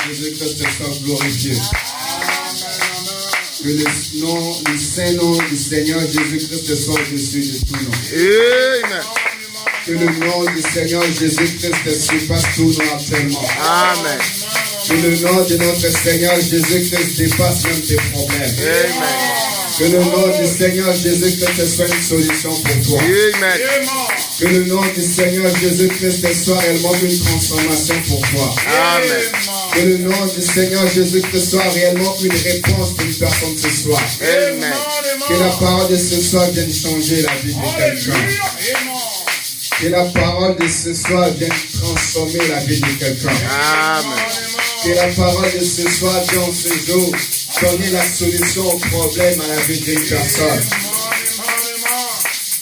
Jésus-Christ soit glorifié. Que le saint nom du Seigneur Jésus-Christ soit au-dessus de tout nom. Amen. Que le nom du Seigneur Jésus-Christ surpasse tout nom actuellement. Amen. Que le nom de notre Seigneur Jésus-Christ dépasse même tes problèmes. Amen. Que le nom du Seigneur Jésus-Christ soit une solution pour toi. Amen. Que le nom du Seigneur Jésus-Christ soit réellement une transformation pour toi. Amen. Que le nom du Seigneur Jésus-Christ soit réellement une réponse pour une personne ce soir. Amen. Que la parole de ce soir vienne changer la vie de quelqu'un. Que la parole de ce soir vienne transformer la vie de quelqu'un. Amen. Que la parole de ce soir vienne ce jour donner la solution au problème à la vie d'une personne.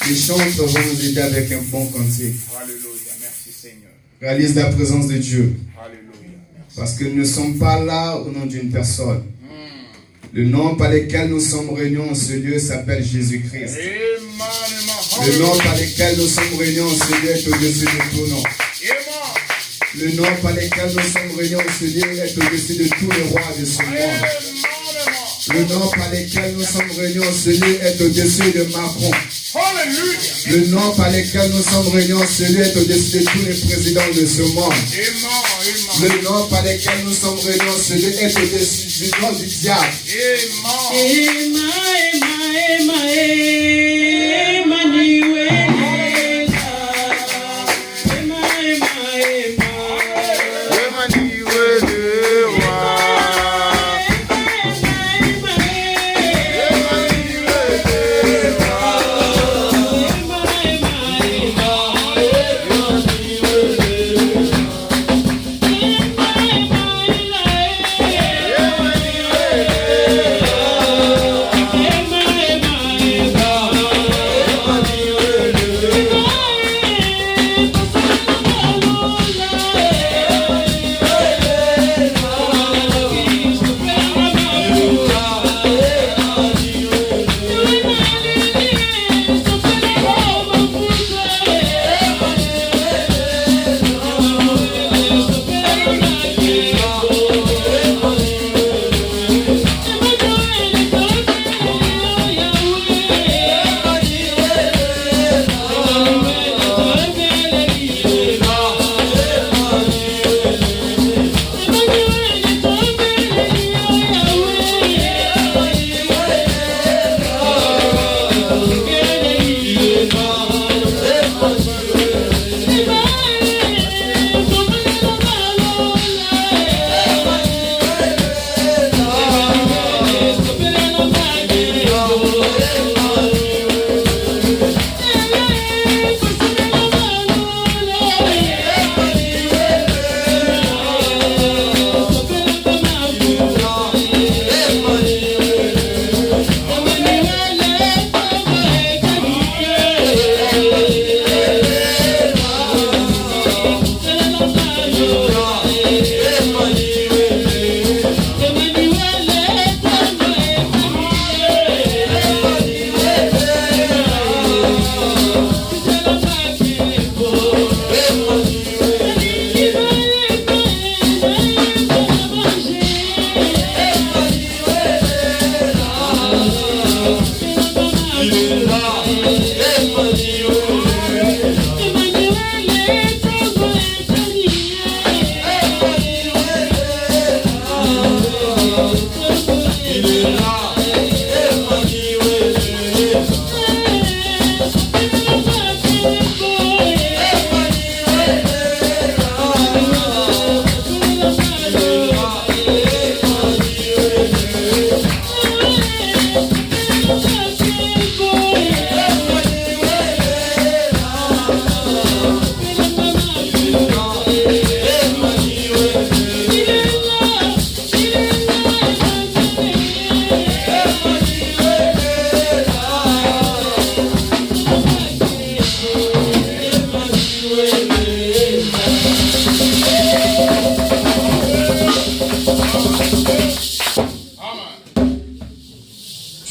Les chantres vont nous aider avec un bon cantique. Alléluia. Merci Seigneur. Réalise la présence de Dieu. Alléluia. Merci. Parce que nous ne sommes pas là au nom d'une personne. Le nom par lequel nous sommes réunis en ce lieu s'appelle Jésus-Christ. Le nom par lequel nous sommes réunis en ce lieu est au-dessus de tout nom. Le nom par lequel nous sommes réunis en ce lieu est au-dessus de tous les rois de ce monde. Le nom par lequel nous sommes réunis en ce lieu est au-dessus de Macron. Le nom par lequel nous sommes réunis en ce lieu est au-dessus de tous les présidents de ce monde. Le nom par lequel nous sommes réunis en ce lieu est au-dessus du nom du diable.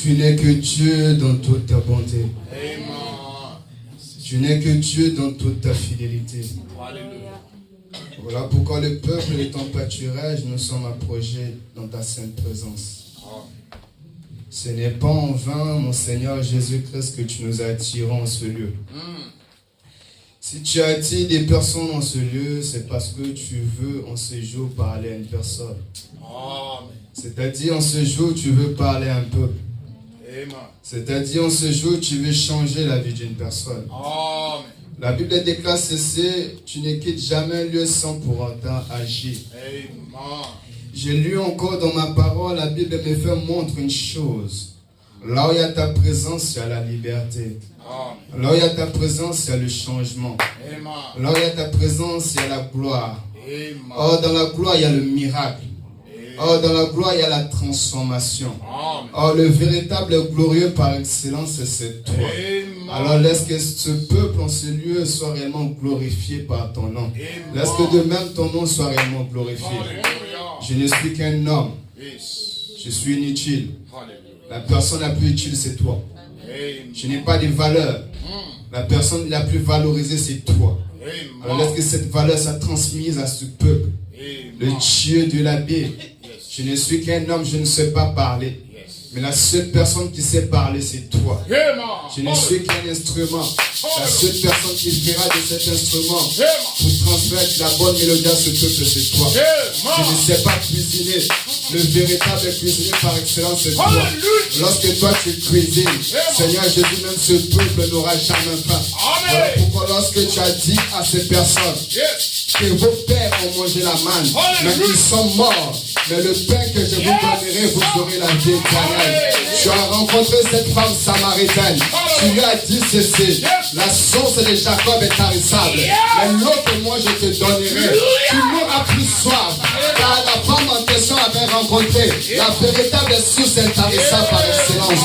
Tu n'es que Dieu dans toute ta bonté. Tu n'es que Dieu dans toute ta fidélité. Voilà pourquoi le peuple et ton pâturage, nous sommes approchés dans ta sainte présence. Ce n'est pas en vain, mon Seigneur Jésus-Christ, que tu nous as attirés en ce lieu. Si tu attires des personnes en ce lieu, c'est parce que tu veux en ce jour parler à une personne. C'est-à-dire en ce jour, tu veux parler à un peuple. C'est-à-dire en ce jour, tu veux changer la vie d'une personne. La Bible déclare ceci, tu ne quittes jamais un lieu sans pour autant agir. J'ai lu encore dans ma parole, la Bible me fait montre une chose. Là où il y a ta présence, il y a la liberté. Là où il y a ta présence, il y a le changement. Là où il y a ta présence, il y a la gloire. Or, dans la gloire, il y a le miracle. Or, dans la gloire, il y a la transformation. Or, le véritable glorieux par excellence, c'est toi. Alors, laisse que ce peuple en ce lieu soit réellement glorifié par ton nom. Laisse que de même ton nom soit réellement glorifié. Je ne suis qu'un homme. Je suis inutile. La personne la plus utile, c'est toi. Je n'ai pas de valeur. La personne la plus valorisée, c'est toi. Alors laisse que cette valeur soit transmise à ce peuple. Le Dieu de la Bible. Je ne suis qu'un homme, je ne sais pas parler. Mais la seule personne qui sait parler, c'est toi. Je ne suis qu'un instrument. La seule personne qui fera de cet instrument pour transmettre la bonne mélodie à ce peuple, c'est toi. Je ne sais pas cuisiner. Le véritable cuisinier par excellence, c'est toi. Lorsque toi tu cuisines, Seigneur Jésus, même ce peuple n'aura jamais faim. Voilà pourquoi lorsque tu as dit à ces personnes que vos pères ont mangé la manne, mais ils sont morts. Mais le pain que je vous donnerai, vous aurez la vie éternelle. Tu as rencontré cette femme samaritaine. Tu lui as dit ceci. La source de Jacob est tarissable. Mais l'eau que moi je te donnerai, tu n'auras plus soif. Car la femme en question avait rencontré la véritable source intarissable par excellence.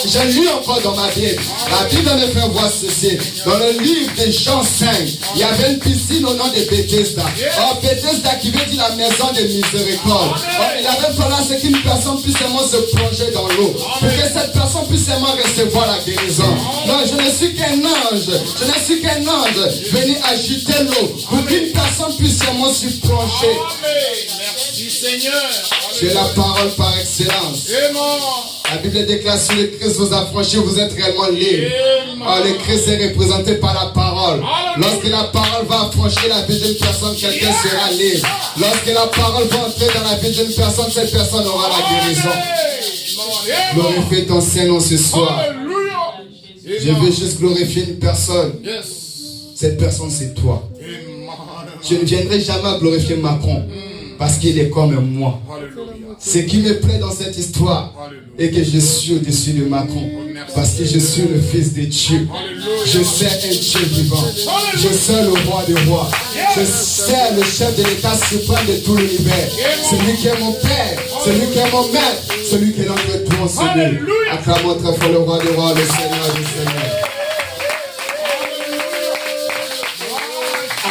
J'ai lu encore dans ma Bible. La Bible me fait voir ceci. Dans le livre de Jean 5, il y avait une piscine au nom de Bethesda. Or, Bethesda qui veut dire la maison de miséricorde. Or, il avait fallu à ce qu'une personne puisse seulement se plonger dans l'eau. Pour que cette personne puisse seulement recevoir la guérison. Non, je ne suis qu'un ange. Je ne suis qu'un ange venu agiter l'eau. Pour qu'une personne puisse seulement se plonger. Merci Seigneur. Tu es la parole par excellence. La Bible déclare sur le Christ vous a franchi, vous êtes réellement libre. Oh, le Christ est représenté par la parole. Lorsque la parole va affranchir la vie d'une personne, quelqu'un sera libre. Lorsque la parole va entrer dans la vie d'une personne, cette personne aura la guérison. Glorifie ton Saint-Nom ce soir. Je veux juste glorifier une personne. Cette personne, c'est toi. Je ne viendrai jamais glorifier Macron parce qu'il est comme moi. Ce qui me plaît dans cette histoire est que je suis au-dessus de Macron parce que je suis le fils de Dieu. Je sais un Dieu vivant. Je sais le roi des rois. Je sais le chef de l'état suprême de tout l'univers. Celui qui est mon père, celui qui est mon maître, celui qui est notre tout en celui. Acclamons très fort le roi des rois, le Seigneur du Seigneur.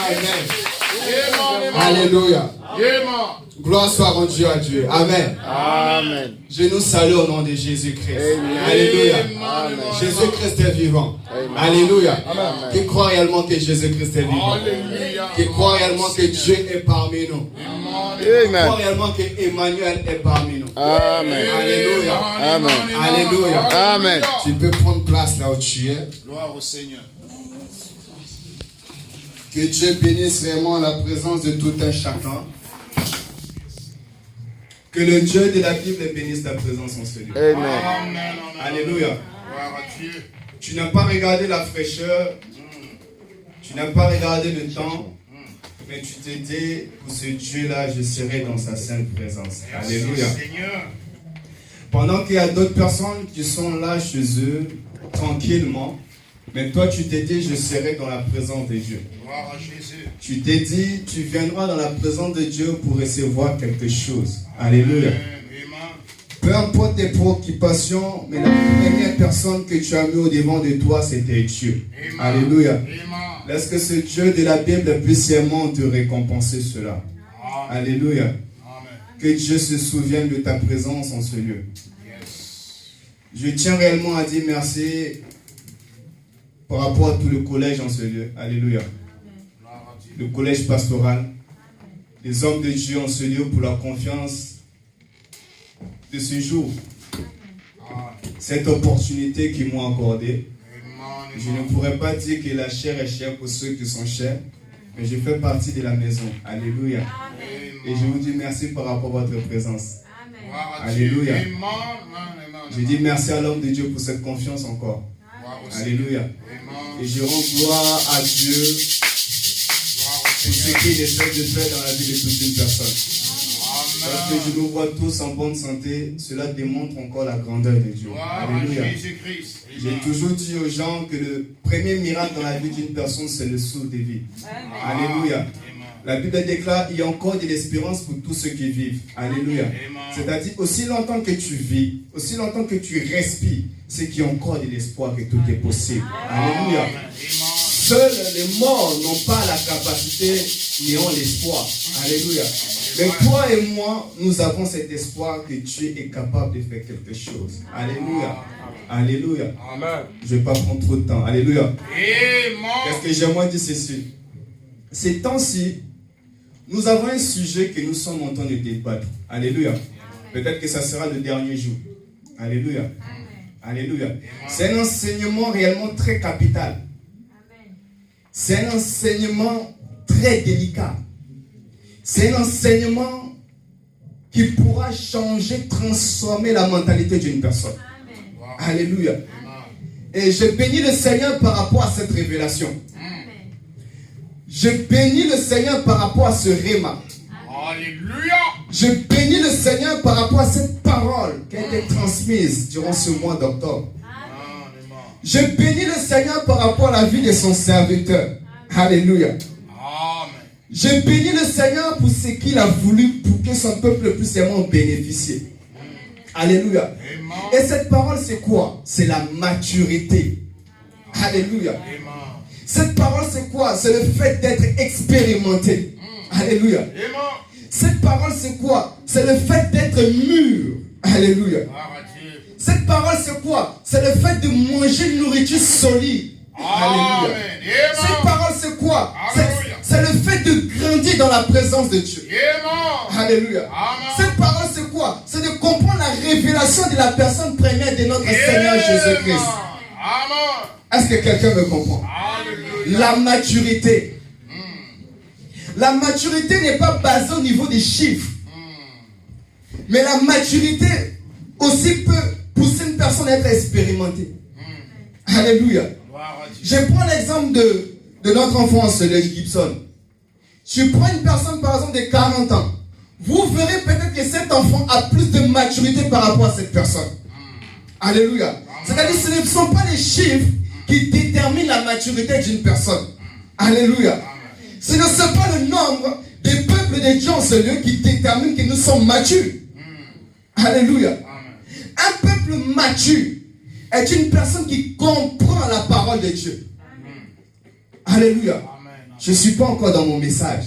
Amen. Alléluia. Gloire soit rendue à Dieu. Amen. Amen. Je nous salue au nom de Jésus-Christ. Alléluia. Jésus-Christ est vivant. Alléluia. Qui croit réellement que Jésus-Christ est vivant. Qui croit réellement que Dieu est parmi nous. Qui croit réellement que Emmanuel est parmi nous. Amen. Alléluia. Amen. Alléluia. Amen. Tu peux prendre place là où tu es. Gloire au Seigneur. Que Dieu bénisse vraiment la présence de tout un chacun. Que le Dieu de la Bible bénisse ta présence en ce lieu. Amen. Alléluia. Gloire à Dieu. Tu n'as pas regardé la fraîcheur. Tu n'as pas regardé le temps. Mais tu t'es dit, pour ce Dieu-là, je serai dans sa sainte présence. Alléluia. Seigneur. Pendant qu'il y a d'autres personnes qui sont là chez eux, tranquillement. Mais toi, tu t'es dit, je serai dans la présence de Dieu. Gloire à Jésus. Tu t'es dit, tu viendras dans la présence de Dieu pour recevoir quelque chose. Alléluia. Peu importe tes préoccupations, mais la première personne que tu as mis au devant de toi, c'était Dieu. Alléluia. Laisse que ce Dieu de la Bible puisse vraiment te récompenser cela. Alléluia. Que Dieu se souvienne de ta présence en ce lieu. Je tiens réellement à dire merci par rapport à tout le collège en ce lieu. Alléluia. Le collège pastoral. les hommes de Dieu en ce lieu pour la confiance de ce jour. Cette opportunité qu'ils m'ont accordée. Je ne pourrais pas dire que la chair est chère pour ceux qui sont chers, mais je fais partie de la maison. Alléluia. Et je vous dis merci par rapport à votre présence. Alléluia. Je dis merci à l'homme de Dieu pour cette confiance encore. Alléluia. Et je rends gloire à Dieu pour ce qu'il essaie de faire dans la vie de toute une personne. Parce que je nous vois tous en bonne santé, cela démontre encore la grandeur de Dieu. Alléluia. J'ai toujours dit aux gens que le premier miracle dans la vie d'une personne, c'est le souffle de vie. Alléluia. La Bible déclare qu'il y a encore de l'espérance pour tous ceux qui vivent. Alléluia. C'est-à-dire, aussi longtemps que tu vis, aussi longtemps que tu respires, c'est qu'il y a encore de l'espoir que tout est possible. Alléluia. Seuls les morts n'ont pas la capacité, mais ont l'espoir. Alléluia. Mais toi et moi, nous avons cet espoir que Dieu est capable de faire quelque chose. Alléluia. Alléluia. Amen. Je ne vais pas prendre trop de temps. Alléluia. Qu'est-ce que j'aimerais dire ceci? Ces temps-ci, nous avons un sujet que nous sommes en train de débattre. Alléluia. Peut-être que ça sera le dernier jour. Alléluia. Alléluia. C'est un enseignement réellement très capital. C'est un enseignement très délicat. C'est un enseignement qui pourra changer, transformer la mentalité d'une personne. Alléluia. Et je bénis le Seigneur par rapport à cette révélation. Je bénis le Seigneur par rapport à ce réma. Alléluia. Je bénis le Seigneur par rapport à cette parole qui a été transmise durant ce mois d'octobre. Je bénis le Seigneur par rapport à la vie de son serviteur. Alléluia. Je bénis le Seigneur pour ce qu'il a voulu pour que son peuple puisse vraiment bénéficier. Alléluia. Et cette parole, c'est quoi? C'est la maturité. Alléluia. Cette parole, c'est quoi? C'est le fait d'être expérimenté. Alléluia. Cette parole, c'est quoi? C'est le fait d'être mûr. Alléluia. Cette parole, c'est quoi? C'est le fait de manger une nourriture solide. Alléluia. Cette parole, c'est quoi? C'est le fait de grandir dans la présence de Dieu. Alléluia. Cette parole, c'est quoi? C'est de comprendre la révélation de la personne première de notre Seigneur Jésus-Christ. Est-ce que quelqu'un me comprend? La maturité. La maturité n'est pas basée au niveau des chiffres. Mais la maturité aussi peut pousser une personne à être expérimentée. Alléluia. Je prends l'exemple de notre enfant, celui de Gibson. Tu prends une personne par exemple de 40 ans. Vous verrez peut-être que cet enfant a plus de maturité par rapport à cette personne. Alléluia. C'est-à-dire que ce ne sont pas les chiffres qui déterminent la maturité d'une personne. Alléluia. Ce ne sont pas le nombre des peuples de Dieu en ce lieu qui détermine que nous sommes matures. Alléluia. Un peuple mature est une personne qui comprend la parole de Dieu. Alléluia. Je ne suis pas encore dans mon message.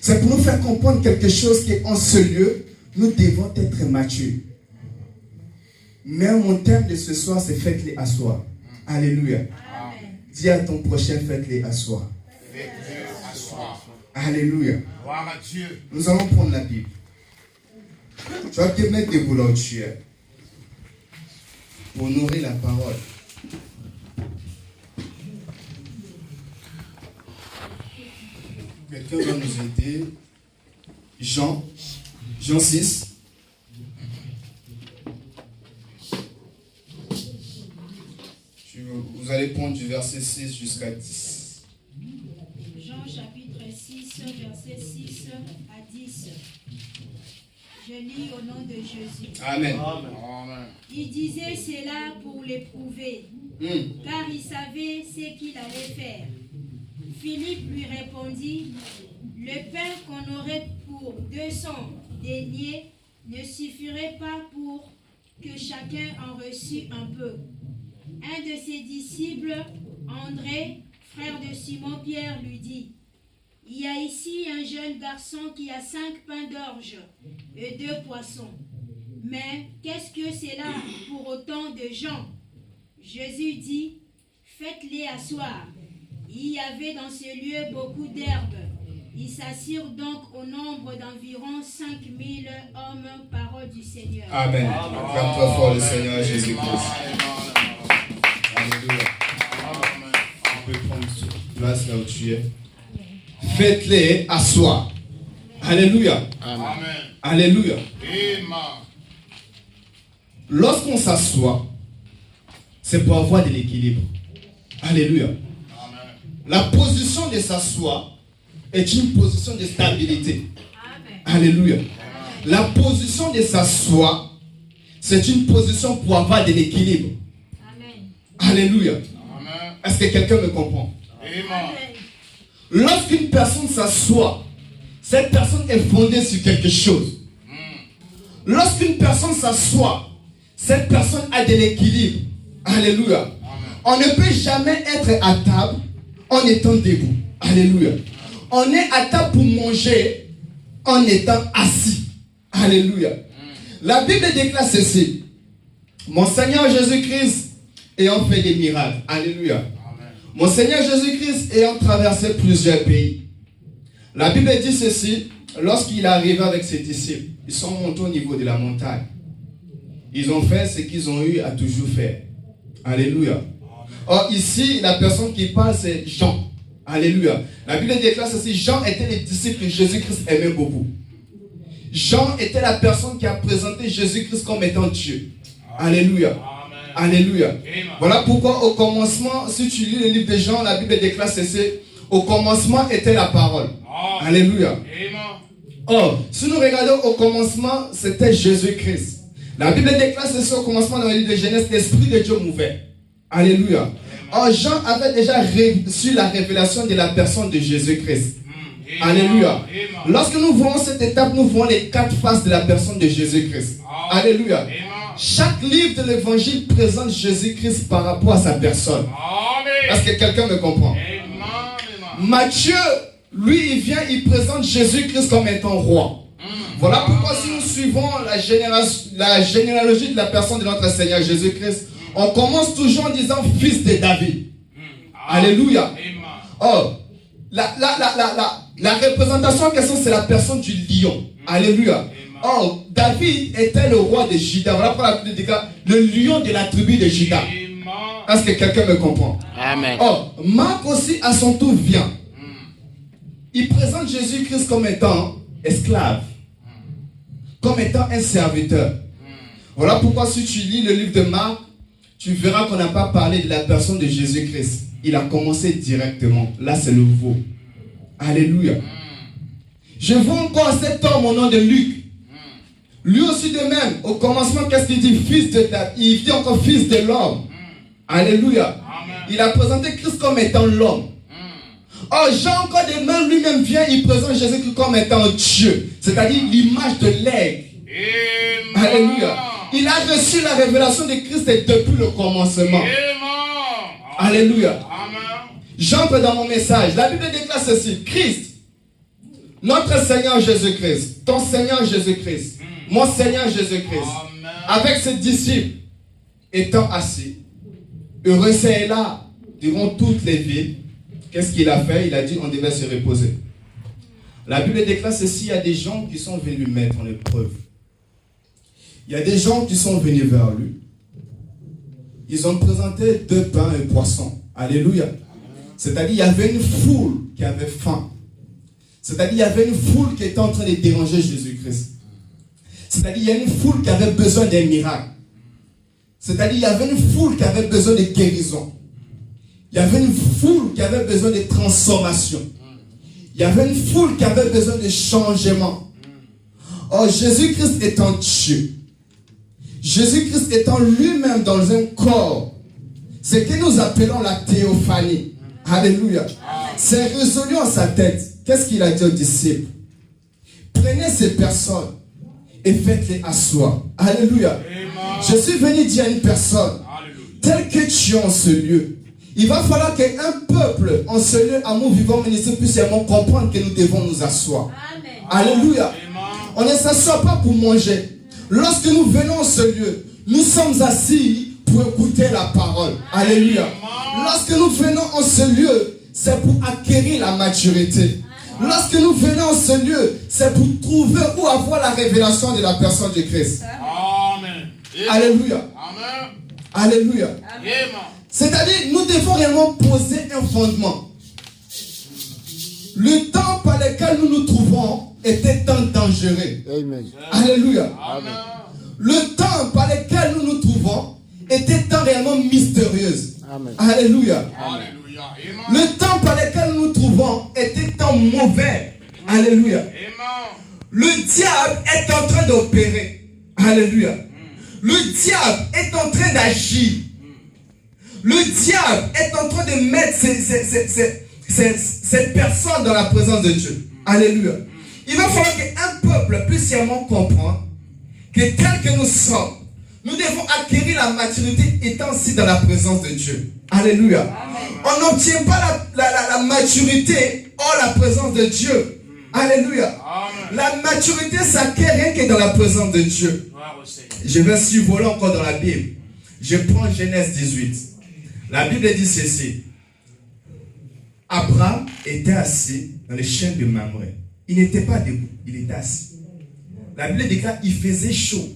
C'est pour nous faire comprendre quelque chose qu'en ce lieu, nous devons être matures. Mais mon thème de ce soir, c'est faites-les asseoir. Alléluia. Amen. Dis à ton prochain, faites-les asseoir. Faites-les asseoir. Alléluia. Gloire à Dieu. Nous allons prendre la Bible. Tu vas te mettre debout là où tu es pour nourrir la parole. Quelqu'un va nous aider. Jean 6. Vous allez prendre du verset 6 jusqu'à 10. Jean chapitre 6, verset 6 à 10. Je lis au nom de Jésus. Amen. Amen. Il disait cela pour l'éprouver, car il savait ce qu'il allait faire. Philippe lui répondit, le pain qu'on aurait pour 200 deniers ne suffirait pas pour que chacun en reçût un peu. Un de ses disciples, André, frère de Simon-Pierre, lui dit, il y a ici un jeune garçon qui a 5 pains d'orge et 2 poissons. Mais qu'est-ce que c'est là pour autant de gens? Jésus dit, faites-les asseoir. Il y avait dans ce lieu beaucoup d'herbes. Ils s'assirent donc au nombre d'environ 5000 hommes, parole du Seigneur. Amen. Acclame très fort le Seigneur Jésus-Christ. Alléluia. On peut prendre place là où tu es. Faites-les asseoir. Alléluia. Amen. Alléluia. Amen. Lorsqu'on s'assoit, c'est pour avoir de l'équilibre. Alléluia. Amen. La position de s'asseoir est une position de stabilité. Amen. Alléluia. La position de s'asseoir, c'est une position pour avoir de l'équilibre. Amen. Alléluia. Amen. Est-ce que quelqu'un me comprend? Amen. Lorsqu'une personne s'assoit, cette personne est fondée sur quelque chose. Lorsqu'une personne s'assoit, cette personne a de l'équilibre. Alléluia. Amen. On ne peut jamais être à table en étant debout. Alléluia. On est à table pour manger en étant assis. Alléluia. La Bible déclare ceci. Mon Seigneur Jésus-Christ ayant fait des miracles. Alléluia. Amen. Mon Seigneur Jésus-Christ ayant traversé plusieurs pays. La Bible dit ceci. Lorsqu'il est arrivé avec ses disciples, ils sont montés au niveau de la montagne. Ils ont fait ce qu'ils ont eu à toujours faire. Alléluia. Or ici, la personne qui parle, c'est Jean. Alléluia. La Bible déclare ceci. Jean était le disciple que Jésus-Christ aimait beaucoup. Jean était la personne qui a présenté Jésus-Christ comme étant Dieu. Alléluia. Amen. Alléluia. Amen. Voilà pourquoi au commencement, si tu lis le livre de Jean, la Bible déclare ceci. Au commencement était la parole. Alléluia. Amen. Or, si nous regardons au commencement, c'était Jésus-Christ. La Bible déclare ceci au commencement dans le livre de Genèse, l'Esprit de Dieu mouvait. Alléluia. Or, Jean avait déjà reçu la révélation de la personne de Jésus-Christ. Alléluia. Amen. Lorsque nous voyons cette étape, nous voyons les 4 faces de la personne de Jésus-Christ. Alléluia. Amen. Chaque livre de l'évangile présente Jésus-Christ par rapport à sa personne. Amen. Est-ce que quelqu'un me comprend? Amen. Matthieu, lui, il vient, il présente Jésus-Christ comme étant roi. Voilà pourquoi si nous suivons la généalogie de la personne de notre Seigneur Jésus-Christ, on commence toujours en disant fils de David. Alléluia. Amen. Oh, la représentation en question, c'est la personne du lion. Alléluia. Oh, David était le roi de Juda. Voilà pourquoi la Bible dit le lion de la tribu de Juda. Amen. Est-ce que quelqu'un me comprend? Amen. Oh, Marc aussi, à son tour, vient. Il présente Jésus-Christ comme étant esclave. Comme étant un serviteur. Voilà pourquoi si tu lis le livre de Marc, tu verras qu'on n'a pas parlé de la personne de Jésus-Christ. Il a commencé directement. Là, c'est le nouveau. Alléluia. Je vois encore cet homme au nom de Luc. Lui aussi de même, au commencement, qu'est-ce qu'il dit? Fils de David. Il dit encore fils de l'homme. Alléluia. Amen. Il a présenté Christ comme étant l'homme. Oh, Jean encore de même lui-même vient, il présente Jésus-Christ comme étant Dieu. C'est-à-dire l'image de l'aigle. Amen. Alléluia. Il a reçu la révélation de Christ depuis le commencement. Amen. Alléluia. Amen. J'entre dans mon message. La Bible déclare ceci. Christ, notre Seigneur Jésus-Christ, ton Seigneur Jésus-Christ, mon Seigneur Jésus-Christ, Amen. avec ses disciples, étant assis, heureux c'est là, durant toutes les villes, qu'est-ce qu'il a fait? Il a dit on devait se reposer. La Bible déclare ceci, il y a des gens qui sont venus mettre en épreuve. Il y a des gens qui sont venus vers lui. Ils ont présenté 2 pains et poissons. Alléluia. C'est-à-dire il y avait une foule qui avait faim. C'est-à-dire il y avait une foule qui était en train de déranger Jésus-Christ. C'est-à-dire il y a une foule qui avait besoin d'un miracle. C'est-à-dire il y avait une foule qui avait besoin de guérison. Il y avait une foule qui avait besoin de transformation. Il y avait une foule qui avait besoin de changement. Oh, Jésus-Christ étant Dieu, Jésus-Christ étant lui-même dans un corps, ce que nous appelons la théophanie. Alléluia. C'est résolu en sa tête. Qu'est-ce qu'il a dit aux disciples? Prenez ces personnes et faites-les asseoir. Alléluia. Je suis venu dire à une personne, tel que tu es en ce lieu, il va falloir qu'un peuple en ce lieu, amour vivant, ministre, puisse comprendre que nous devons nous asseoir. Amen. Alléluia. On ne s'assoit pas pour manger. Lorsque nous venons en ce lieu, nous sommes assis pour écouter la parole. Alléluia. Lorsque nous venons en ce lieu, c'est pour acquérir la maturité. Lorsque nous venons en ce lieu, c'est pour trouver ou avoir la révélation de la personne de Christ. Amen. Alléluia. Amen. Alléluia. Amen. C'est-à-dire, nous devons réellement poser un fondement. Le temps par lequel nous nous trouvons était un temps dangereux. Amen. Alléluia. Amen. Le temps par lequel nous nous trouvons était un temps réellement mystérieux. Amen. Alléluia. Alléluia. Amen. Le temps par lequel nous nous trouvons était un temps mauvais. Alléluia. Amen. Le diable est en train d'opérer. Alléluia. Le diable est en train d'agir. Le diable est en train de mettre cette personne dans la présence de Dieu. Alléluia. Il va falloir qu'un peuple puisse vraiment comprendre que tel que nous sommes, nous devons acquérir la maturité étant aussi dans la présence de Dieu. Alléluia. On n'obtient pas la maturité hors la présence de Dieu. Alléluia. Amen. La maturité s'acquiert rien que dans la présence de Dieu. Gloire au Seigneur. Je vais survoler encore dans la Bible. Je prends Genèse 18. La Bible dit ceci. Abraham était assis dans les chênes de Mamré. Il n'était pas debout, il était assis. La Bible déclare qu'il faisait chaud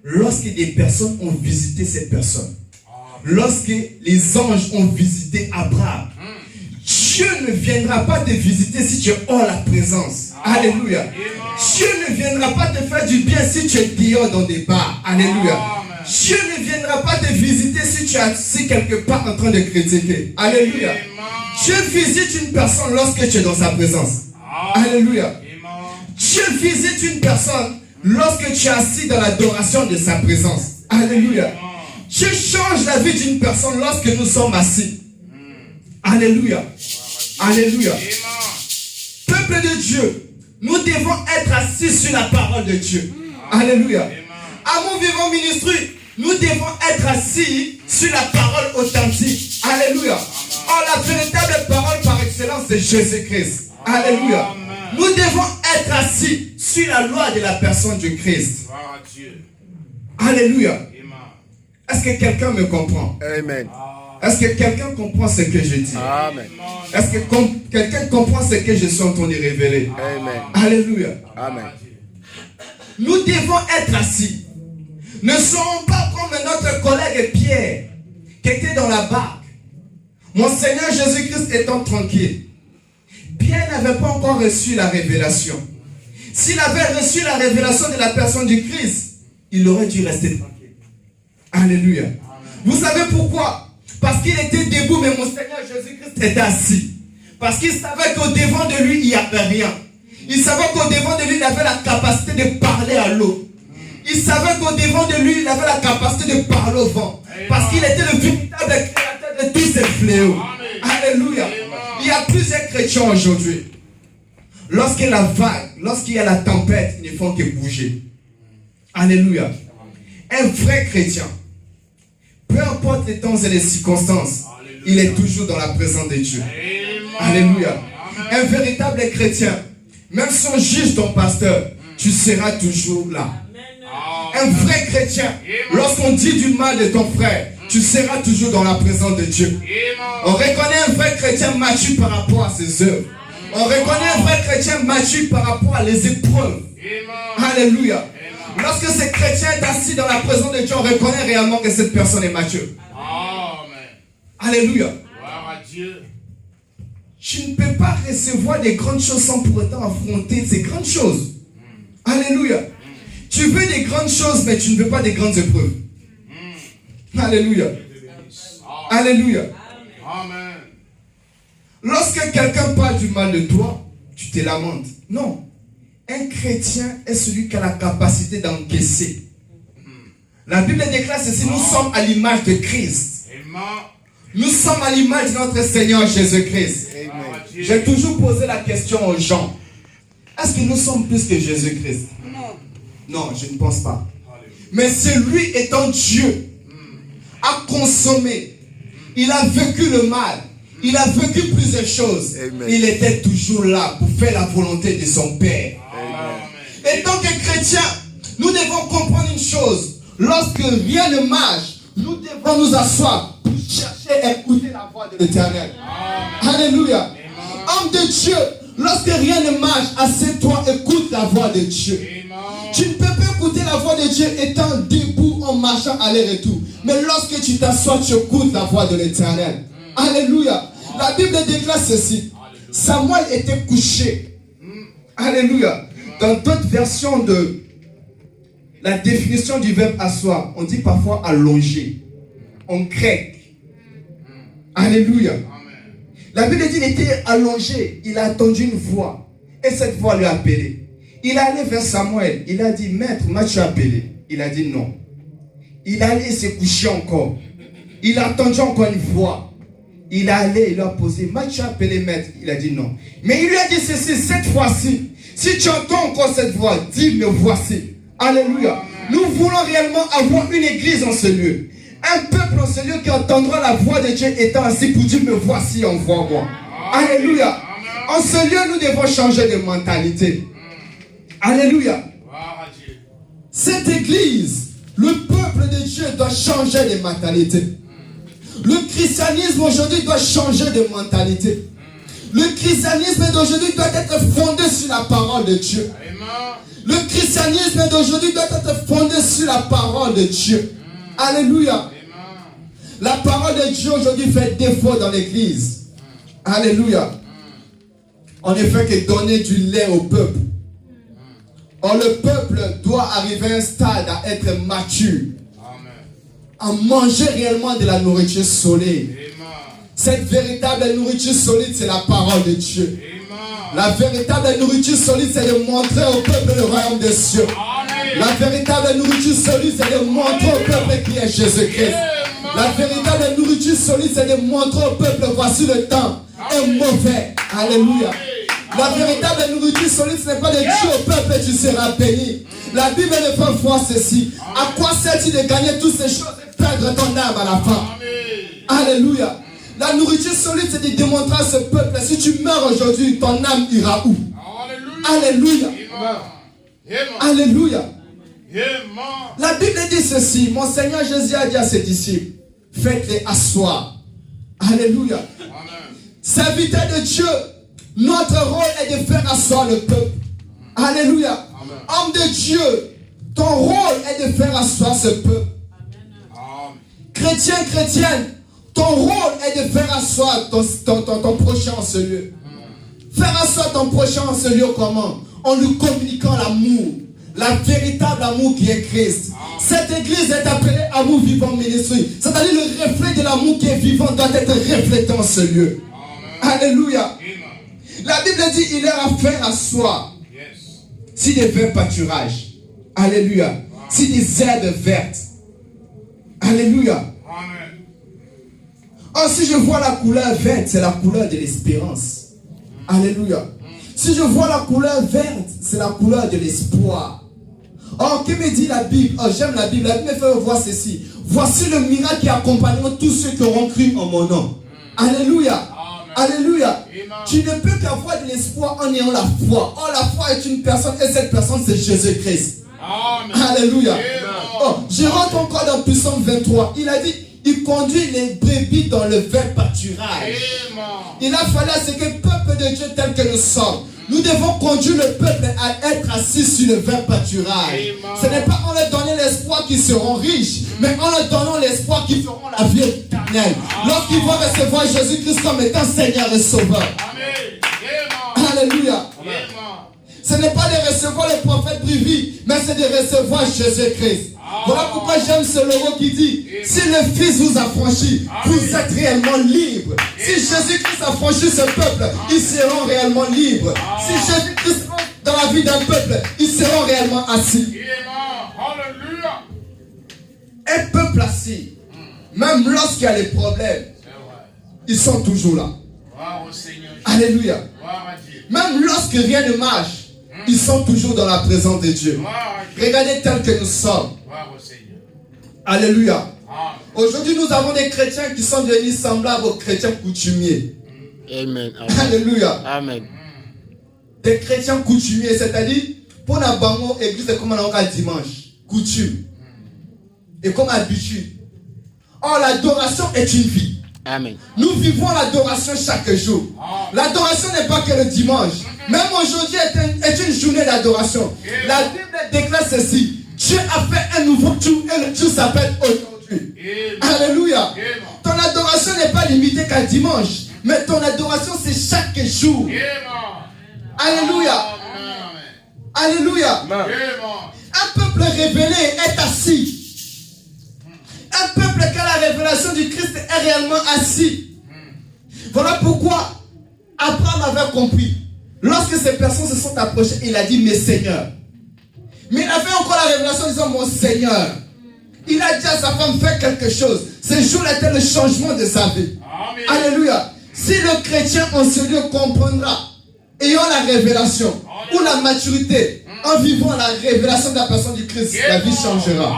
lorsque des personnes ont visité cette personne. Lorsque les anges ont visité Abraham. Dieu ne viendra pas te visiter si tu es hors la présence. Alléluia. Dieu ne viendra pas te faire du bien si tu es dehors dans des bars. Alléluia. Dieu ne viendra pas te visiter si tu es assis quelque part en train de critiquer. Alléluia. Dieu visite une personne lorsque tu es dans sa présence. Alléluia. Dieu visite une personne lorsque tu es assis dans l'adoration de sa présence. Alléluia. Dieu change la vie d'une personne lorsque nous sommes assis. Alléluia. Alléluia. Peuple de Dieu, nous devons être assis sur la parole de Dieu. Alléluia. À mon vivant ministry, nous devons être assis sur la parole authentique. Alléluia. Oh, la véritable parole par excellence, c'est Jésus-Christ. Alléluia. Nous devons être assis sur la loi de la personne du Christ. Gloire à Dieu. Alléluia. Amen. Est-ce que quelqu'un me comprend? Amen. Est-ce que quelqu'un comprend ce que je dis? Amen. Est-ce que quelqu'un comprend ce que je suis en train de révéler? Amen. Alléluia. Amen. Nous devons être assis. Ne serons pas comme notre collègue Pierre qui était dans la barque. Mon Seigneur Jésus-Christ étant tranquille. Pierre n'avait pas encore reçu la révélation. S'il avait reçu la révélation de la personne du Christ, il aurait dû rester tranquille. Alléluia. Amen. Vous savez pourquoi? Parce qu'il était debout, mais mon Seigneur Jésus-Christ était assis. Parce qu'il savait qu'au devant de lui, il n'y avait rien. Il savait qu'au devant de lui, il avait la capacité de parler à l'eau. Il savait qu'au devant de lui, il avait la capacité de parler au vent. Parce qu'il était le véritable créateur de tous ces fléaux. Alléluia. Il y a plusieurs chrétiens aujourd'hui. Lorsqu'il y a la vague, lorsqu'il y a la tempête, ils ne font que bouger. Alléluia. Un vrai chrétien, peu importe les temps et les circonstances, il est toujours dans la présence de Dieu. Alléluia. Un véritable chrétien, même si on juge ton pasteur, tu seras toujours là. Un vrai chrétien, lorsqu'on dit du mal de ton frère, tu seras toujours dans la présence de Dieu. On reconnaît un vrai chrétien mature par rapport à ses œuvres. On reconnaît un vrai chrétien mature par rapport à les épreuves. Alléluia. Lorsque ce chrétien est assis dans la présence de Dieu, on reconnaît réellement que cette personne est mature. Alléluia. Gloire à Dieu. Tu ne peux pas recevoir des grandes choses sans pour autant affronter ces grandes choses. Alléluia. Tu veux des grandes choses, mais tu ne veux pas des grandes épreuves. Alléluia. Alléluia. Amen. Lorsque quelqu'un parle du mal de toi, tu te lamentes. Non. Un chrétien est celui qui a la capacité d'encaisser. La Bible déclare ceci, nous sommes à l'image de Christ. Nous sommes à l'image de notre Seigneur Jésus-Christ. J'ai toujours posé la question aux gens. Est-ce que nous sommes plus que Jésus-Christ? Non, je ne pense pas. Mais celui étant Dieu, a consommé. Il a vécu le mal. Il a vécu plusieurs choses. Amen. Il était toujours là pour faire la volonté de son Père. Amen. Et tant que chrétiens, nous devons comprendre une chose. Lorsque rien ne marche, nous devons nous asseoir chercher à écouter la voix de l'Éternel. Alléluia. Homme de Dieu, Lorsque rien ne marche, assieds-toi, écoute la voix de Dieu. Tu ne peux pas écouter la voix de Dieu étant debout en marchant aller-retour. Mais lorsque tu t'assois, tu écoutes la voix de l'Éternel. Alléluia. La Bible déclare ceci. Samuel était couché. Alléluia. Dans d'autres versions de la définition du verbe asseoir, on dit parfois allonger. En grec. Alléluia. La Bible dit qu'il était allongé. Il a attendu une voix. Et cette voix lui a appelé. Il est allé vers Samuel. Il a dit, maître, m'as-tu appelé? Il a dit non. Il allait se coucher encore. Il a attendu encore une voix. Il est allé, il lui a posé, m'as-tu appelé maître? Il a dit non. Mais il lui a dit ceci, cette fois-ci, si tu entends encore cette voix, dis, me voici. Alléluia. Nous voulons réellement avoir une église en ce lieu. Un peuple en ce lieu qui entendra la voix de Dieu étant assis pour dire, me voici, envoie-moi. Alléluia. En ce lieu, nous devons changer de mentalité. Alléluia. Cette église, le peuple de Dieu doit changer de mentalité. Le christianisme aujourd'hui doit changer de mentalité. Le christianisme d'aujourd'hui doit être fondé sur la parole de Dieu. Le christianisme d'aujourd'hui doit être fondé sur la parole de Dieu. Alléluia. La parole de Dieu aujourd'hui fait défaut dans l'église. Alléluia. On ne fait que donner du lait au peuple. Or, le peuple doit arriver à un stade à être mature. À manger réellement de la nourriture solide. Cette véritable nourriture solide, c'est la parole de Dieu. La véritable nourriture solide, c'est de montrer au peuple le royaume des cieux. La véritable nourriture solide, c'est de montrer au peuple qui est Jésus-Christ. La véritable nourriture solide, c'est de montrer au peuple, voici le temps est mauvais. Alléluia. La véritable nourriture solide, ce n'est pas de dire au peuple tu seras béni. La Bible ne peut voir ceci. À quoi sert-il de gagner toutes ces choses et perdre ton âme à la fin? Alléluia. La nourriture solide, c'est de démontrer à ce peuple, si tu meurs aujourd'hui, ton âme ira où? Alléluia. Alléluia. La Bible dit ceci. Mon Seigneur Jésus a dit à ses disciples, faites-les asseoir. Alléluia. Serviteur de Dieu, notre rôle est de faire asseoir le peuple. Alléluia. Homme de Dieu, ton rôle est de faire asseoir ce peuple. Chrétien, chrétienne, ton rôle est de faire asseoir ton prochain en ce lieu. Faire asseoir ton prochain en ce lieu comment? En lui communiquant l'amour. La véritable amour qui est Christ. Cette église est appelée Amour Vivant Ministry. C'est-à-dire le reflet de l'amour qui est vivant doit être reflété en ce lieu. Alléluia. La Bible dit il est à faire asseoir. Si des verts pâturages. Alléluia. Si des herbes vertes. Alléluia. Oh, si je vois la couleur verte, c'est la couleur de l'espérance. Alléluia. Si je vois la couleur verte, c'est la couleur de l'espoir. Oh, que me dit la Bible? Oh, j'aime la Bible. La Bible me fait voir ceci. Voici le miracle qui accompagnera tous ceux qui auront cru en mon nom. Alléluia. Alléluia. Tu ne peux qu'avoir de l'espoir en ayant la foi. Oh, la foi est une personne et cette personne c'est Jésus-Christ. Alléluia. Oh, je rentre encore dans Psaume 23. Il a dit, il conduit les brebis dans le vert pâturage. Il a fallu à ce que le peuple de Dieu tel que nous sommes, nous devons conduire le peuple à être assis sur le vert pâturage. Ce n'est pas en leur donnant l'espoir qu'ils seront riches, mais en leur donnant l'espoir qu'ils feront la vie éternelle. Lorsqu'ils vont recevoir Jésus-Christ comme étant Seigneur et Sauveur. Alléluia. Ce n'est pas de recevoir le prophète Brivi, mais c'est de recevoir Jésus-Christ. Voilà pourquoi j'aime ce logo qui dit, si le Fils vous a franchi, vous êtes réellement libre. Si Jésus-Christ a franchi ce peuple, ils seront réellement libres. Si Jésus-Christ entre dans la vie d'un peuple, ils seront réellement assis. Un peuple assis, même lorsqu'il y a des problèmes, ils sont toujours là. Alléluia. Même lorsque rien ne marche, ils sont toujours dans la présence de Dieu. Regardez tel que nous sommes. Alléluia. Aujourd'hui, nous avons des chrétiens qui sont devenus semblables aux chrétiens coutumiers. Amen. Alléluia. Amen. Des chrétiens coutumiers, c'est-à-dire, pour la bango, église, c'est comme on a dimanche. Coutume. Et comme habitude. Or, l'adoration est une vie. Amen. Nous vivons l'adoration chaque jour. L'adoration n'est pas que le dimanche. Même aujourd'hui est une journée d'adoration. La Bible déclare ceci. Dieu a fait un nouveau jour et le jour s'appelle aujourd'hui. Alléluia. Ton adoration n'est pas limitée qu'à dimanche. Mais ton adoration c'est chaque jour. Alléluia. Alléluia. Un peuple révélé est assis. Un peuple qui a la révélation du Christ est réellement assis. Voilà pourquoi Abraham avait compris. Lorsque ces personnes se sont approchées, il a dit, mes seigneurs. Mais il avait encore la révélation en disant, mon Seigneur. Il a dit à sa femme, fais quelque chose. Ce jour-là était le changement de sa vie. Amen. Alléluia. Si le chrétien en ce lieu comprendra, ayant la révélation, ou la maturité, en vivant la révélation de la personne du Christ, la vie changera.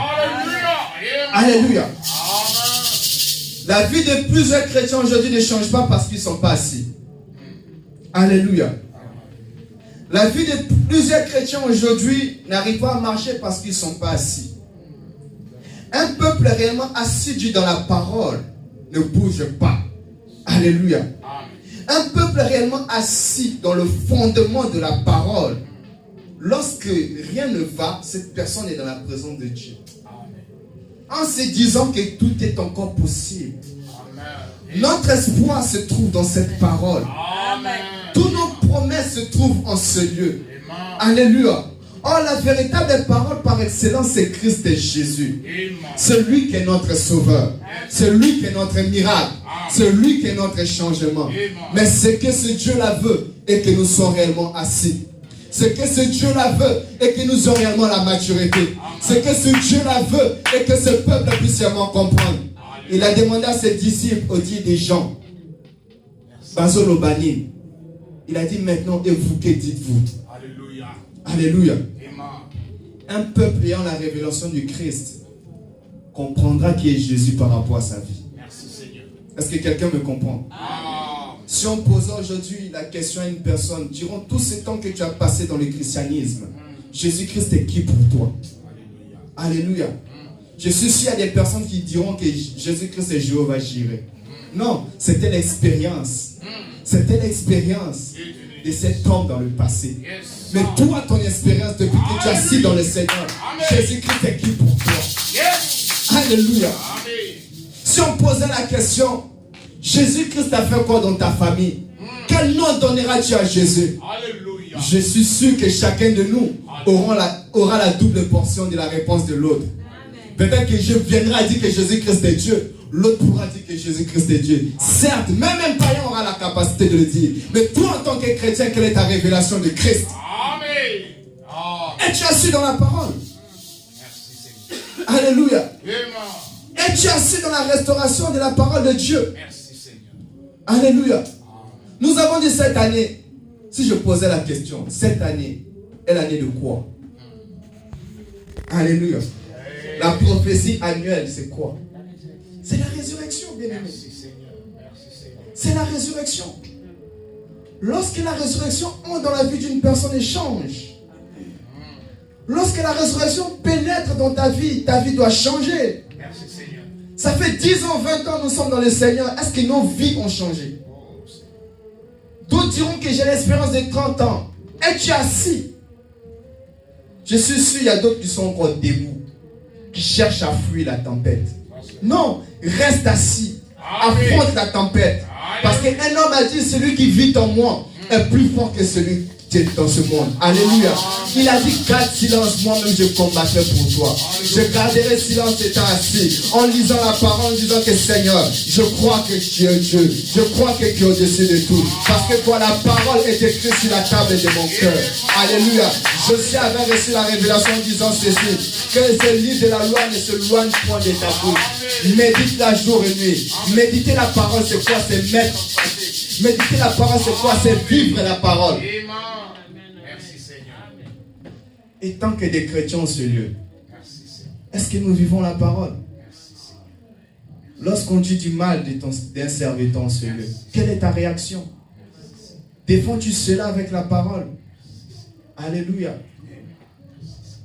Alléluia. La vie de plusieurs chrétiens aujourd'hui ne change pas parce qu'ils ne sont pas assis. Alléluia. La vie de plusieurs chrétiens aujourd'hui n'arrive pas à marcher parce qu'ils ne sont pas assis. Un peuple réellement assidu dans la parole ne bouge pas. Alléluia. Un peuple réellement assis dans le fondement de la parole, lorsque rien ne va, cette personne est dans la présence de Dieu. En se disant que tout est encore possible. Notre espoir se trouve dans cette parole. Toutes nos promesses se trouvent en ce lieu. Alléluia. Oh, la véritable parole par excellence, c'est Christ et Jésus. Celui qui est notre sauveur. Celui qui est notre miracle. Celui qui est notre changement. Mais ce que ce Dieu-là veut est que nous soyons réellement assis. Ce que ce Dieu-là veut est que nous ayons réellement la maturité. Ce que ce Dieu-là veut est que ce peuple puisse réellement comprendre. Il a demandé à ses disciples, au dit des gens, Bazolo Banim, il a dit maintenant, et vous, que dites-vous? Alléluia. Alléluia. Un peuple ayant la révélation du Christ comprendra qui est Jésus par rapport à sa vie. Merci Seigneur. Est-ce que quelqu'un me comprend? Si on posait aujourd'hui la question à une personne, durant tout ce temps que tu as passé dans le christianisme, Jésus-Christ est qui pour toi? Alléluia. Je suis sûr qu'il y a des personnes qui diront que Jésus-Christ est Jéhovah Jireh. Non, c'était l'expérience. C'était l'expérience de cet homme dans le passé. Mais toi, ton expérience depuis que tu es assis dans le Seigneur, Jésus-Christ est qui pour toi? Alléluia. Si on posait la question, Jésus-Christ a fait quoi dans ta famille? Quel nom donneras-tu à Jésus? Alléluia. Je suis sûr que chacun de nous aura la double portion de la réponse de l'autre. Peut-être que je viendrai dire que Jésus-Christ est Dieu. L'autre pourra dire que Jésus-Christ est Dieu. Certes, même un païen aura la capacité de le dire. Mais toi, en tant que chrétien, quelle est ta révélation de Christ? Amen. Es-tu assis dans la parole? Merci Seigneur. Alléluia. Es-tu assis dans la restauration de la parole de Dieu? Merci Seigneur. Alléluia. Nous avons dit cette année, si je posais la question, cette année est l'année de quoi? Alléluia. La prophétie annuelle, c'est quoi? C'est la résurrection, bien-aimé. C'est la résurrection. Lorsque la résurrection entre dans la vie d'une personne et change. Lorsque la résurrection pénètre dans ta vie doit changer. Merci Seigneur. Ça fait 10 ans, 20 ans, nous sommes dans le Seigneur. Est-ce que nos vies ont changé? D'autres diront que j'ai l'expérience de 30 ans. Es-tu assis? Je suis sûr qu'il y a d'autres qui sont encore debout, qui cherchent à fuir la tempête. Non, reste assis. Affronte la tempête. Parce qu'un homme a dit, celui qui vit en moi est plus fort que celui qui est dans ce monde. Alléluia. Il a dit, garde silence, moi-même je combattrai pour toi. Je garderai silence étant assis, en lisant la parole, en disant que Seigneur, je crois que tu es Dieu. Je crois que tu es au-dessus de tout. Parce que toi, la parole est écrite sur la table de mon cœur. Alléluia. Josué avait reçu la révélation en disant ceci, que ce livre de la loi ne se loigne point de ta bouche. Médite la jour et nuit. Méditer la parole, c'est quoi? C'est mettre. Méditer la parole, c'est quoi? C'est vivre la parole. Merci Seigneur. Et tant que des chrétiens ont ce lieu, est-ce que nous vivons la parole? Lorsqu'on dit du mal d'un serviteur en ce lieu, quelle est ta réaction? Défends-tu cela avec la parole? Alléluia.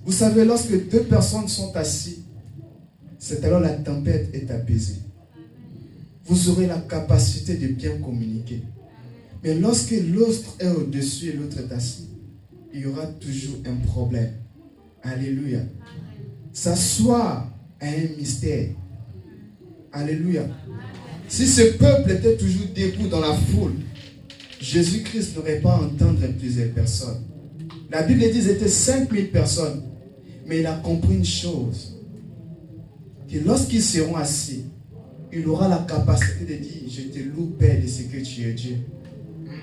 Vous savez, lorsque deux personnes sont assises, c'est alors la tempête est apaisée. Vous aurez la capacité de bien communiquer. Mais lorsque l'autre est au-dessus et l'autre est assis, il y aura toujours un problème. Alléluia. S'asseoir à un mystère. Alléluia. Si ce peuple était toujours debout dans la foule, Jésus-Christ n'aurait pas à entendre plusieurs personnes. La Bible dit qu'ils étaient 5000 personnes. Mais il a compris une chose. Que lorsqu'ils seront assis, il aura la capacité de dire, je te loue Père de ce que tu es Dieu.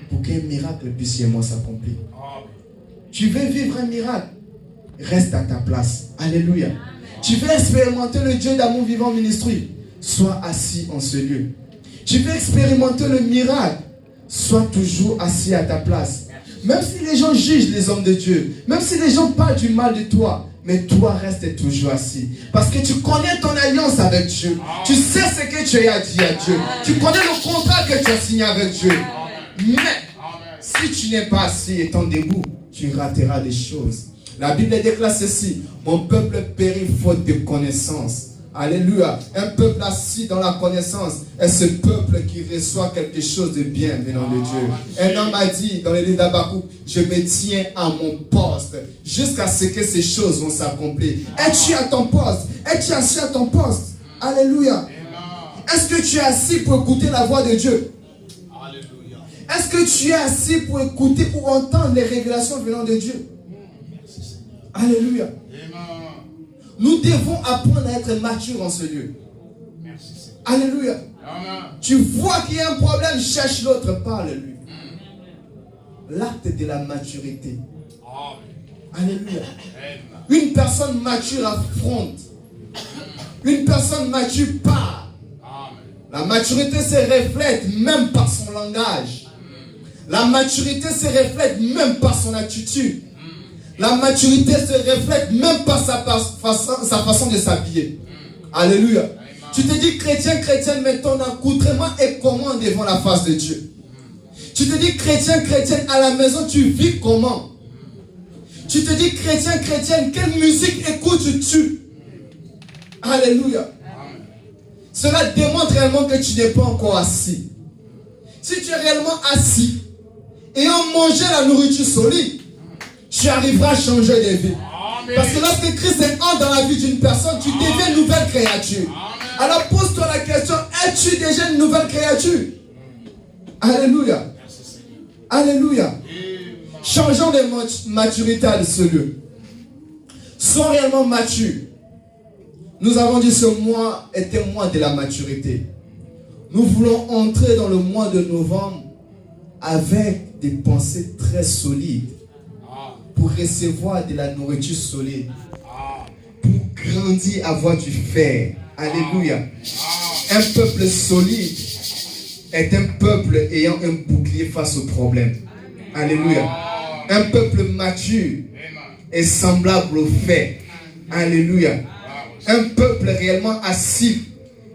Pour qu'un miracle puisse chez moi s'accomplir. Tu veux vivre un miracle? Reste à ta place. Alléluia. Tu veux expérimenter le Dieu d'amour vivant ministry? Sois assis en ce lieu. Tu veux expérimenter le miracle? Sois toujours assis à ta place. Même si les gens jugent les hommes de Dieu, même si les gens parlent du mal de toi, mais toi reste toujours assis. Parce que tu connais ton alliance avec Dieu. Tu sais ce que tu as dit à Dieu. Tu connais le contrat que tu as signé avec Dieu. Mais si tu n'es pas assis étant debout, tu rateras des choses. La Bible déclare ceci: mon peuple périt faute de connaissance. Alléluia. Un peuple assis dans la connaissance est ce peuple qui reçoit quelque chose de bien venant de Dieu. Un homme a dit dans le livre d'Habakkuk, je me tiens à mon poste jusqu'à ce que ces choses vont s'accomplir. Es-tu à ton poste? Es-tu assis à ton poste? Alléluia. Est-ce que tu es assis pour écouter la voix de Dieu? Est-ce que tu es assis pour écouter ou entendre les révélations venant de Dieu? Alléluia. Nous devons apprendre à être matures en ce lieu. Alléluia. Tu vois qu'il y a un problème, cherche l'autre, parle-lui. L'acte de la maturité. Alléluia. Une personne mature affronte. Une personne mature parle. La maturité se reflète même par son langage. La maturité se reflète même par son attitude. La maturité se reflète même par sa façon de s'habiller. Alléluia. Tu te dis chrétien, mais ton accoutrement est comment devant la face de Dieu? Tu te dis chrétien, à la maison, tu vis comment? Tu te dis chrétien, quelle musique écoutes-tu? Alléluia. Cela démontre réellement que tu n'es pas encore assis. Si tu es réellement assis, ayant mangé la nourriture solide, tu arriveras à changer de vie. Parce que lorsque Christ entre dans la vie d'une personne, tu deviens une nouvelle créature. Alors pose-toi la question, es-tu déjà une nouvelle créature? Alléluia. Alléluia. Changeons de maturité à ce lieu. Sois réellement mature. Nous avons dit ce mois était mois de la maturité. Nous voulons entrer dans le mois de novembre avec des pensées très solides pour recevoir de la nourriture solide, pour grandir, avoir du fer. Alléluia. Un peuple solide est un peuple ayant un bouclier face aux problèmes. Alléluia. Un peuple mature est semblable au fer. Alléluia. Un peuple réellement assis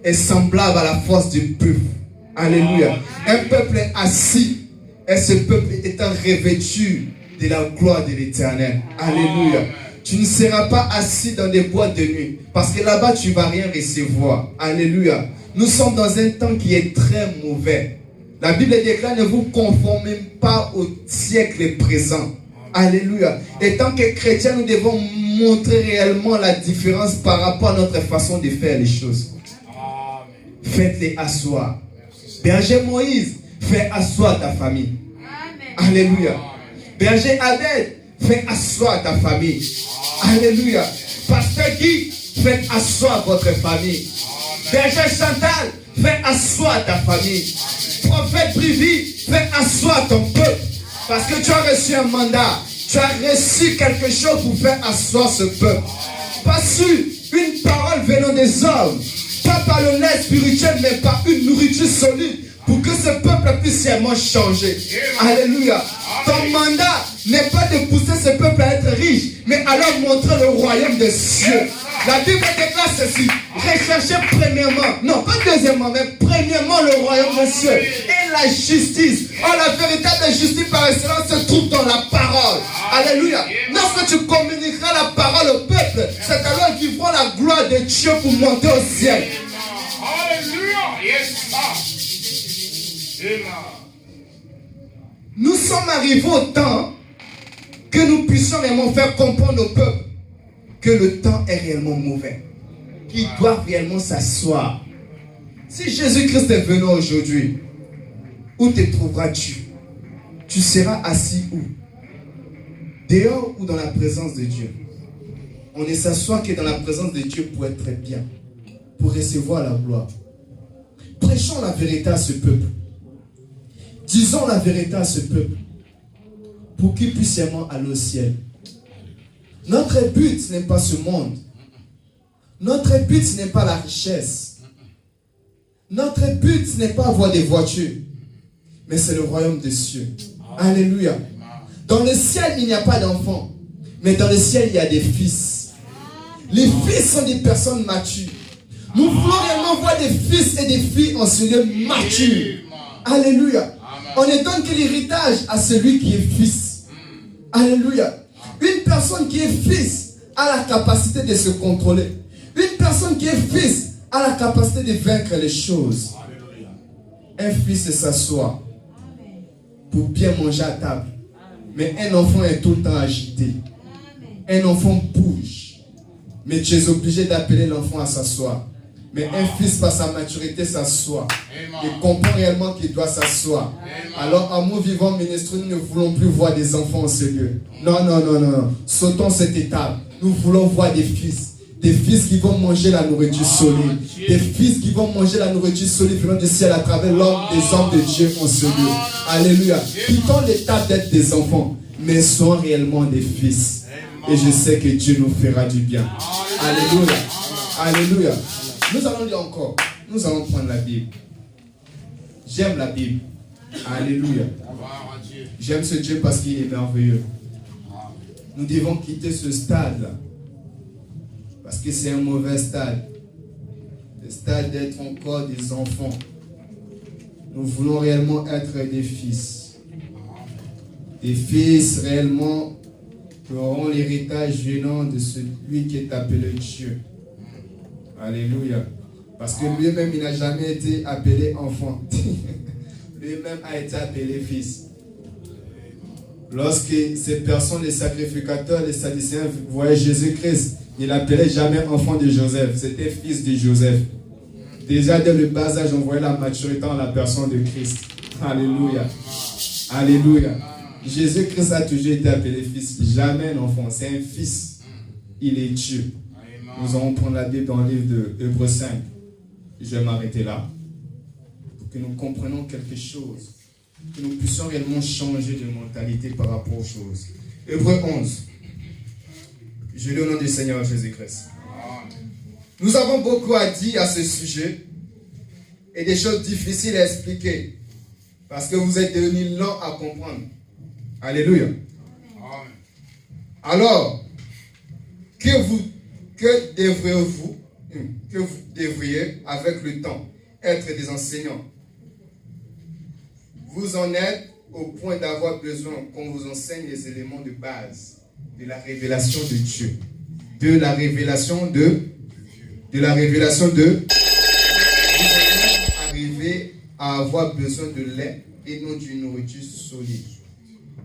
est semblable à la force du buffle. Alléluia. Un peuple assis est ce peuple étant revêtu de la gloire de l'Éternel. Alléluia. Tu ne seras pas assis dans des boîtes de nuit, parce que là-bas tu ne vas rien recevoir. Alléluia. Nous sommes dans un temps qui est très mauvais. La Bible déclare: ne vous conformez pas au siècle présent. Alléluia. Et tant que chrétiens, nous devons montrer réellement la différence par rapport à notre façon de faire les choses. Faites-les asseoir. Berger Moïse, fais asseoir ta famille. Amen. Alléluia. Berger Abed, fais asseoir ta famille. Alléluia. Pasteur Guy, faites asseoir votre famille. Berger Chantal, fais asseoir ta famille. Prophète Privi, fais asseoir ton peuple. Parce que tu as reçu un mandat. Tu as reçu quelque chose pour faire asseoir ce peuple. Pas sur une parole venant des hommes. Pas par le lait spirituel, mais par une nourriture solide. Pour que ce peuple puisse réellement changer. Alléluia. Ton mandat n'est pas de pousser ce peuple à être riche, mais alors montrer le royaume des cieux. La Bible déclare ceci: recherchez premièrement, non pas deuxièmement, mais premièrement le royaume des cieux et la justice. Oh, la véritable justice par excellence se trouve dans la parole. Alléluia. Lorsque tu communiqueras la parole au peuple, c'est alors qu'ils verront la gloire de Dieu pour monter au ciel. Alléluia. Yes. nous sommes arrivés au temps que nous puissions réellement faire comprendre au peuple que le temps est réellement mauvais, qu'ils doivent réellement s'asseoir. Si Jésus-Christ est venu aujourd'hui, où te trouveras-tu? Tu seras assis où? Dehors ou dans la présence de Dieu? On ne s'assoit que dans la présence de Dieu pour être bien, pour recevoir la gloire. Prêchons la vérité à ce peuple. Disons la vérité à ce peuple pour qu'il puisse vraiment aller au ciel. Notre but n'est pas ce monde. Notre but n'est pas la richesse. Notre but n'est pas avoir des voitures, mais c'est le royaume des cieux. Alléluia. Dans le ciel, il n'y a pas d'enfants, mais dans le ciel, il y a des fils. Les fils sont des personnes matures. Nous voulons réellement voir des fils et des filles en ce lieu matures. Alléluia. On ne donne que l'héritage à celui qui est fils. Alléluia. Une personne qui est fils a la capacité de se contrôler. Une personne qui est fils a la capacité de vaincre les choses. Un fils s'assoit pour bien manger à table. Mais un enfant est tout le temps agité. Un enfant bouge. Mais tu es obligé d'appeler l'enfant à s'asseoir. Mais un fils, par sa maturité, s'assoit. Il comprend réellement qu'il doit s'asseoir. Alors, Amour Vivant Ministre, nous ne voulons plus voir des enfants en ce lieu. Non, non, non, non, non. Sautons cette étape. Nous voulons voir des fils. Des fils qui vont manger la nourriture solide. Des fils qui vont manger la nourriture solide venant du ciel à travers l'homme des hommes de Dieu en ce lieu. Alléluia. Quittons l'étape d'être des enfants, mais soyons réellement des fils. Et je sais que Dieu nous fera du bien. Alléluia. Alléluia. Nous allons lire encore. Nous allons prendre la Bible. J'aime la Bible. Alléluia. J'aime ce Dieu parce qu'il est merveilleux. Nous devons quitter ce stade-là. Parce que c'est un mauvais stade. Le stade d'être encore des enfants. Nous voulons réellement être des fils. Des fils réellement qui auront l'héritage venant de celui qui est appelé Dieu. Alléluia. Parce que lui-même, il n'a jamais été appelé enfant. Lui-même a été appelé fils. Lorsque ces personnes, les sacrificateurs, les sadducéens, voyaient Jésus-Christ, il n'appelait jamais enfant de Joseph. C'était fils de Joseph. Déjà, dès le bas âge, on voyait la maturité en la personne de Christ. Alléluia. Alléluia. Jésus-Christ a toujours été appelé fils. Jamais un enfant. C'est un fils. Il est Dieu. Nous allons prendre la Bible dans le livre de Hébreux 5. Je vais m'arrêter là. Pour que nous comprenions quelque chose. Que nous puissions réellement changer de mentalité par rapport aux choses. Hébreux 11. Je lis au nom du Seigneur Jésus-Christ. Nous avons beaucoup à dire à ce sujet. Et des choses difficiles à expliquer. Parce que vous êtes devenus lents à comprendre. Alléluia. Alors, que devriez, avec le temps, être des enseignants. Vous en êtes au point d'avoir besoin qu'on vous enseigne les éléments de base de la révélation de Dieu. De la révélation de... Vous en êtes arrivé à avoir besoin de lait et non d'une nourriture solide.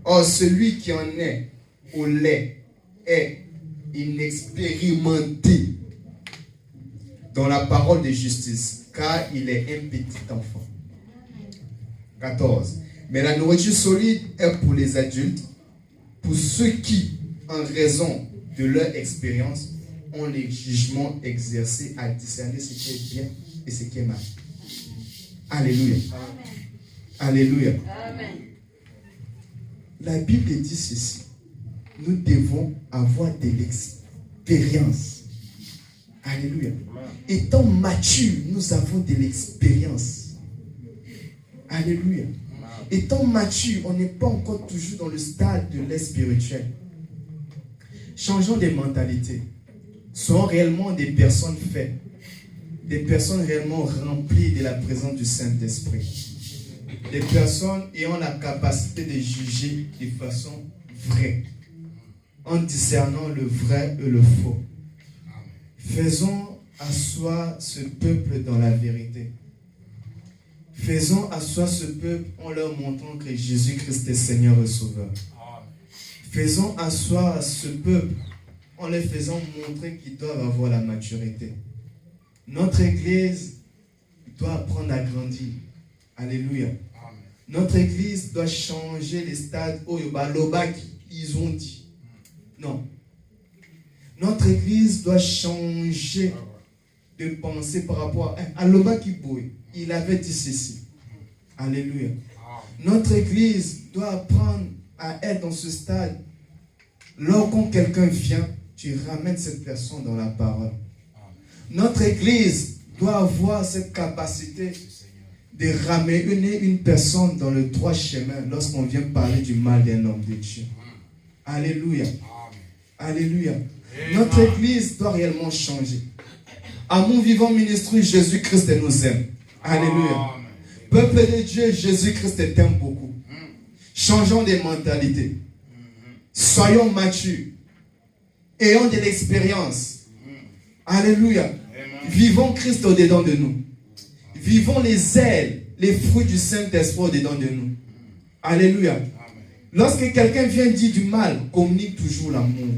Or, celui qui en est au lait est inexpérimenté dans la parole de justice, car il est un petit enfant. 14. Mais la nourriture solide est pour les adultes, pour ceux qui, en raison de leur expérience, ont les jugements exercés à discerner ce qui est bien et ce qui est mal. Alléluia. Alléluia. Amen. La Bible dit ceci. Nous devons avoir de l'expérience. Alléluia. Étant matures, nous avons de l'expérience. Alléluia. Étant matures, on n'est pas encore toujours dans le stade de l'être spirituel. Changeons de mentalité. Soyons réellement des personnes faites. Des personnes réellement remplies de la présence du Saint-Esprit. Des personnes ayant la capacité de juger de façon vraie. En discernant le vrai et le faux. Faisons asseoir ce peuple dans la vérité. Faisons asseoir ce peuple en leur montrant que Jésus-Christ est Seigneur et Sauveur. Faisons asseoir ce peuple en leur faisant montrer qu'ils doivent avoir la maturité. Notre Église doit apprendre à grandir. Alléluia. Notre Église doit changer les stades qu'ils ont dit. Non. Notre Église doit changer de pensée par rapport à Loba Kiboui. Il avait dit ceci. Alléluia. Notre Église doit apprendre à être dans ce stade. Lorsqu'on quelqu'un vient, tu ramènes cette personne dans la parole. Notre Église doit avoir cette capacité de ramener une personne dans le droit chemin lorsqu'on vient parler du mal d'un homme de Dieu. Alléluia. Alléluia. Notre Église doit réellement changer. À mon vivant ministre, Jésus-Christ nous aime. Alléluia. Peuple de Dieu, Jésus-Christ t'aime beaucoup. Changeons des mentalités. Soyons matures. Ayons de l'expérience. Alléluia. Vivons Christ au-dedans de nous. Vivons les ailes, les fruits du Saint-Esprit au-dedans de nous. Alléluia. Lorsque quelqu'un vient dire du mal, communique toujours l'amour.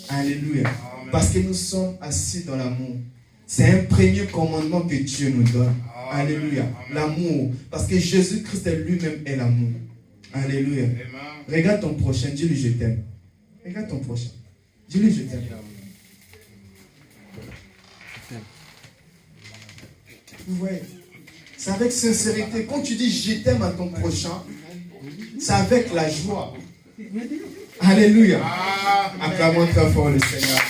Alléluia. Parce que nous sommes assis dans l'amour. C'est un premier commandement que Dieu nous donne. Alléluia. L'amour. Parce que Jésus-Christ lui-même est l'amour. Alléluia. Regarde ton prochain. Dis-lui je t'aime. Regarde ton prochain. Dis-lui je t'aime. Vous voyez, c'est avec sincérité. Quand tu dis je t'aime à ton prochain, c'est avec la joie. Alléluia. Acclamons très fort le Seigneur.